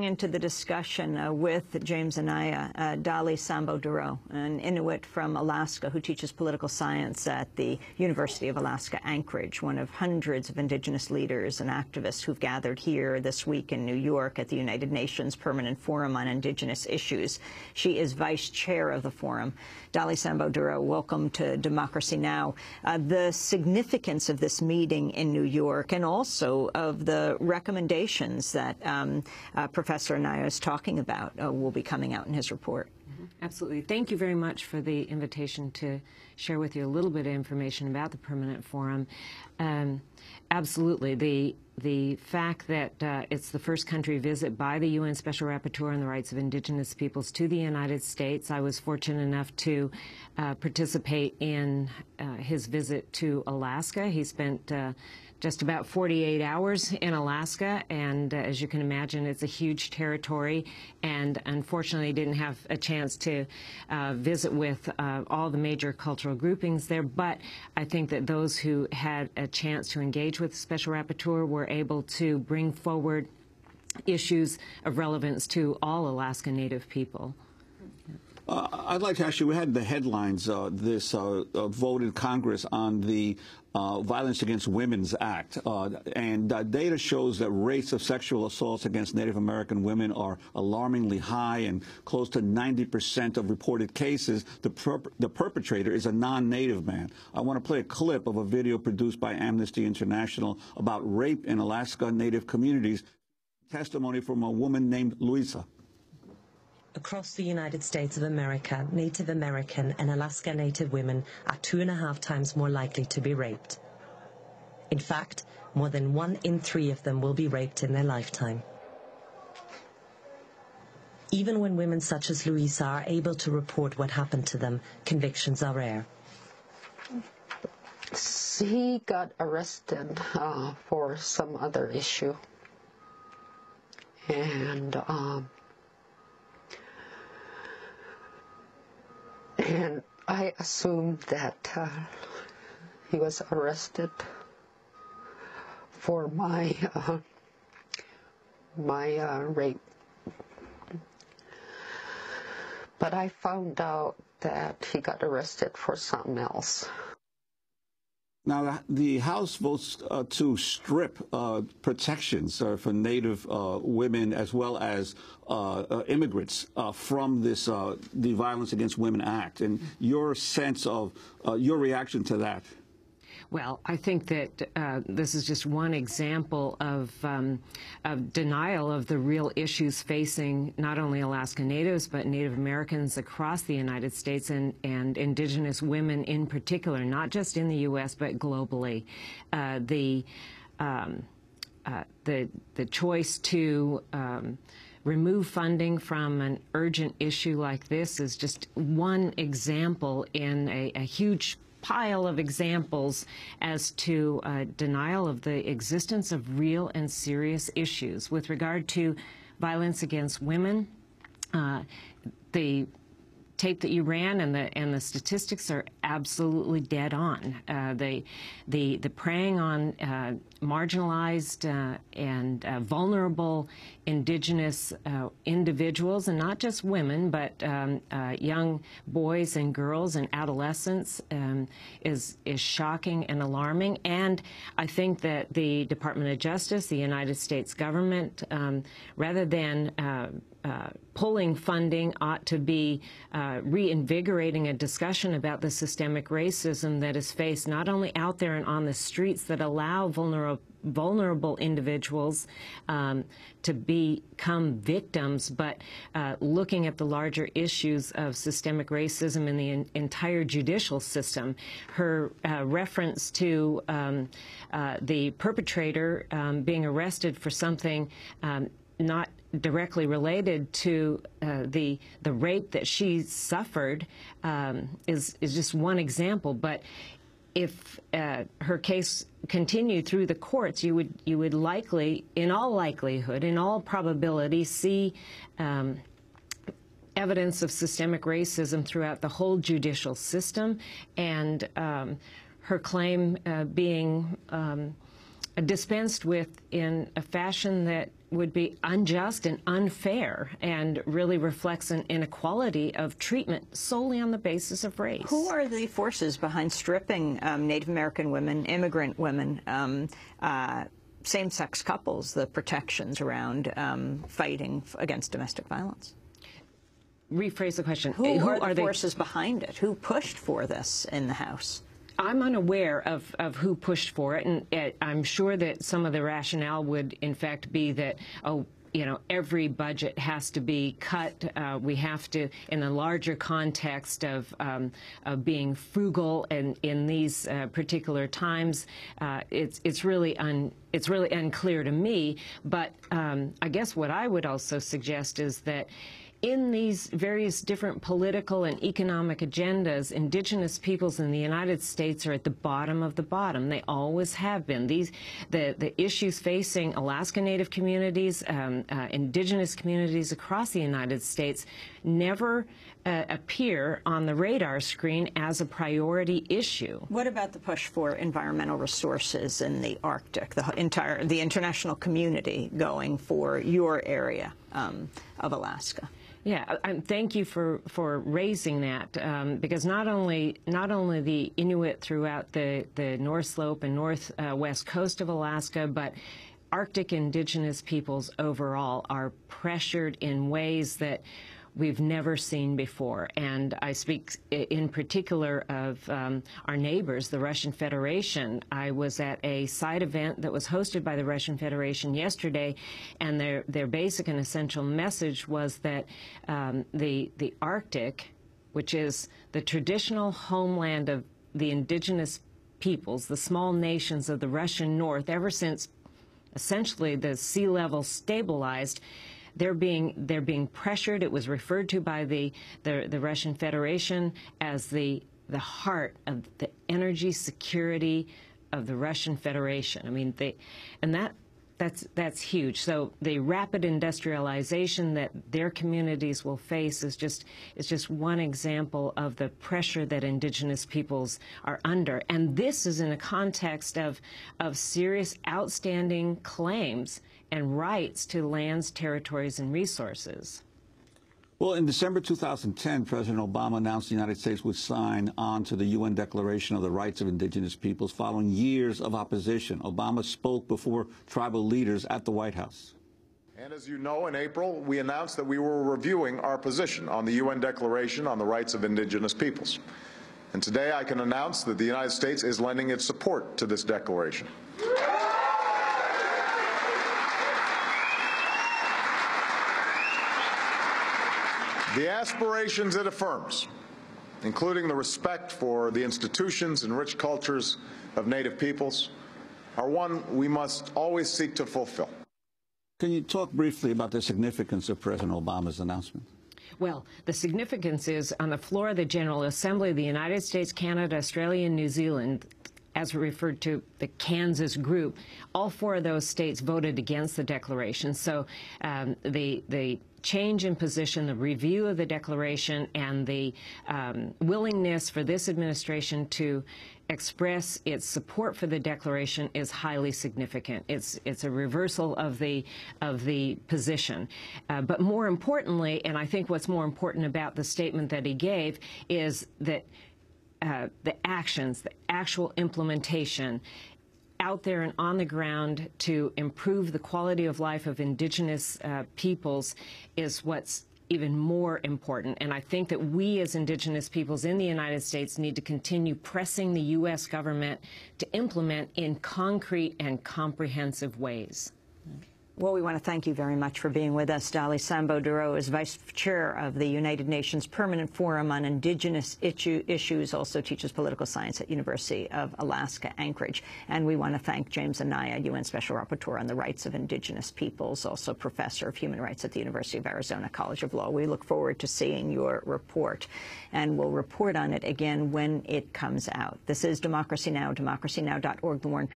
Into the discussion with James and I, Dalee Sambo-Dorough, an Inuit from Alaska who teaches political science at the University of Alaska, Anchorage, one of hundreds of Indigenous leaders and activists who've gathered here this week in New York at the United Nations Permanent Forum on Indigenous Issues. She is vice chair of the forum. Dalee Sambo-Dorough, welcome to Democracy Now! The significance of this meeting in New York and also of the recommendations that Professor Anaya is talking about will be coming out in his report. Absolutely. Thank you very much for the invitation to share with you a little bit of information about the Permanent Forum. Absolutely. The fact that it's the first country visit by the UN Special Rapporteur on the Rights of Indigenous Peoples to the United States. I was fortunate enough to participate in his visit to Alaska. He spent just about 48 hours in Alaska, and as you can imagine, it's a huge territory, and unfortunately didn't have a chance to visit with all the major cultural groupings there, but I think that those who had a chance to engage with the Special Rapporteur were able to bring forward issues of relevance to all Alaskan Native people. I'd like to ask you, we had the headlines, this vote in Congress on the Violence Against Women's Act, and data shows that rates of sexual assaults against Native American women are alarmingly high, and close to 90% of reported cases, the perpetrator is a non-Native man. I want to play a clip of a video produced by Amnesty International about rape in Alaska Native communities, testimony from a woman named Louisa. Across the United States of America, Native American and Alaska Native women are 2.5 times more likely to be raped. In fact, more than 1 in 3 of them will be raped in their lifetime. Even when women such as Louisa are able to report what happened to them, convictions are rare. He got arrested for some other issue. And I assumed that he was arrested for my rape. But I found out that he got arrested for something else. Now, the House votes to strip protections for Native women as well as immigrants from this the Violence Against Women Act, and your sense of your reaction to that. Well, I think that this is just one example of denial of the real issues facing not only Alaska Natives, but Native Americans across the United States and Indigenous women in particular, not just in the U.S., but globally. The choice to remove funding from an urgent issue like this is just one example in a huge pile of examples as to denial of the existence of real and serious issues. With regard to violence against women, the tape that you ran and the statistics are absolutely dead on. The preying on marginalized and vulnerable Indigenous individuals, and not just women, but young boys and girls and adolescents, is shocking and alarming. And I think that the Department of Justice, the United States government, rather than pulling funding, ought to be reinvigorating a discussion about the systemic racism that is faced not only out there and on the streets that allow vulnerable individuals to become victims, but looking at the larger issues of systemic racism in the entire judicial system. Her reference to the perpetrator being arrested for something not directly related to the rape that she suffered is just one example. But if her case continued through the courts, you would likely, in all likelihood, in all probability, see evidence of systemic racism throughout the whole judicial system, and her claim being dispensed with in a fashion that would be unjust and unfair, and really reflects an inequality of treatment solely on the basis of race. Who are the forces behind stripping Native American women, immigrant women, same-sex couples, the protections around fighting against domestic violence? Rephrase the question. Who are the forces behind it? Who pushed for this in the House? I'm unaware of who pushed for it, and I'm sure that some of the rationale would, in fact, be that, oh, you know, every budget has to be cut. We have to, in a larger context of being frugal, and in these particular times, it's really unclear to me. But I guess what I would also suggest is that in these various different political and economic agendas, Indigenous peoples in the United States are at the bottom of the bottom. They always have been. The issues facing Alaskan Native communities, Indigenous communities across the United States never appear on the radar screen as a priority issue. What about the push for environmental resources in the Arctic, the international community going for your area of Alaska? Yeah, thank you for raising that, because not only the Inuit throughout the North Slope and northwest coast of Alaska, but Arctic Indigenous peoples overall are pressured in ways that we've never seen before. And I speak in particular of our neighbors, the Russian Federation. I was at a side event that was hosted by the Russian Federation yesterday, and their basic and essential message was that the Arctic, which is the traditional homeland of the indigenous peoples, the small nations of the Russian North, ever since essentially the sea level stabilized, they're being pressured. It was referred to by the Russian Federation as the heart of the energy security of the Russian Federation. I mean, that's huge. So the rapid industrialization that their communities will face is just one example of the pressure that Indigenous peoples are under. And this is in a context of serious outstanding claims and rights to lands, territories, and resources. Well, in December 2010, President Obama announced the United States would sign on to the UN Declaration of the Rights of Indigenous Peoples following years of opposition. Obama spoke before tribal leaders at the White House. And as you know, in April, we announced that we were reviewing our position on the UN Declaration on the Rights of Indigenous Peoples. And today I can announce that the United States is lending its support to this declaration. The aspirations it affirms, including the respect for the institutions and rich cultures of Native peoples, are one we must always seek to fulfill. Can you talk briefly about the significance of President Obama's announcement? Well, the significance is on the floor of the General Assembly of the United States, Canada, Australia, and New Zealand, as referred to the Kansas group, all four of those states voted against the declaration. So the change in position, the review of the declaration, and the willingness for this administration to express its support for the declaration is highly significant. It's a reversal of the position. But more importantly, and I think what's more important about the statement that he gave, is that the actions, the actual implementation out there and on the ground to improve the quality of life of Indigenous peoples is what's even more important. And I think that we as Indigenous peoples in the United States need to continue pressing the U.S. government to implement in concrete and comprehensive ways. Well, we want to thank you very much for being with us. Dalee Sambo-Dorough is Vice Chair of the United Nations Permanent Forum on Indigenous Issues, also teaches political science at University of Alaska, Anchorage. And we want to thank James Anaya, UN Special Rapporteur on the Rights of Indigenous Peoples, also Professor of Human Rights at the University of Arizona College of Law. We look forward to seeing your report, and we'll report on it again when it comes out. This is Democracy Now!, democracynow.org, The Warren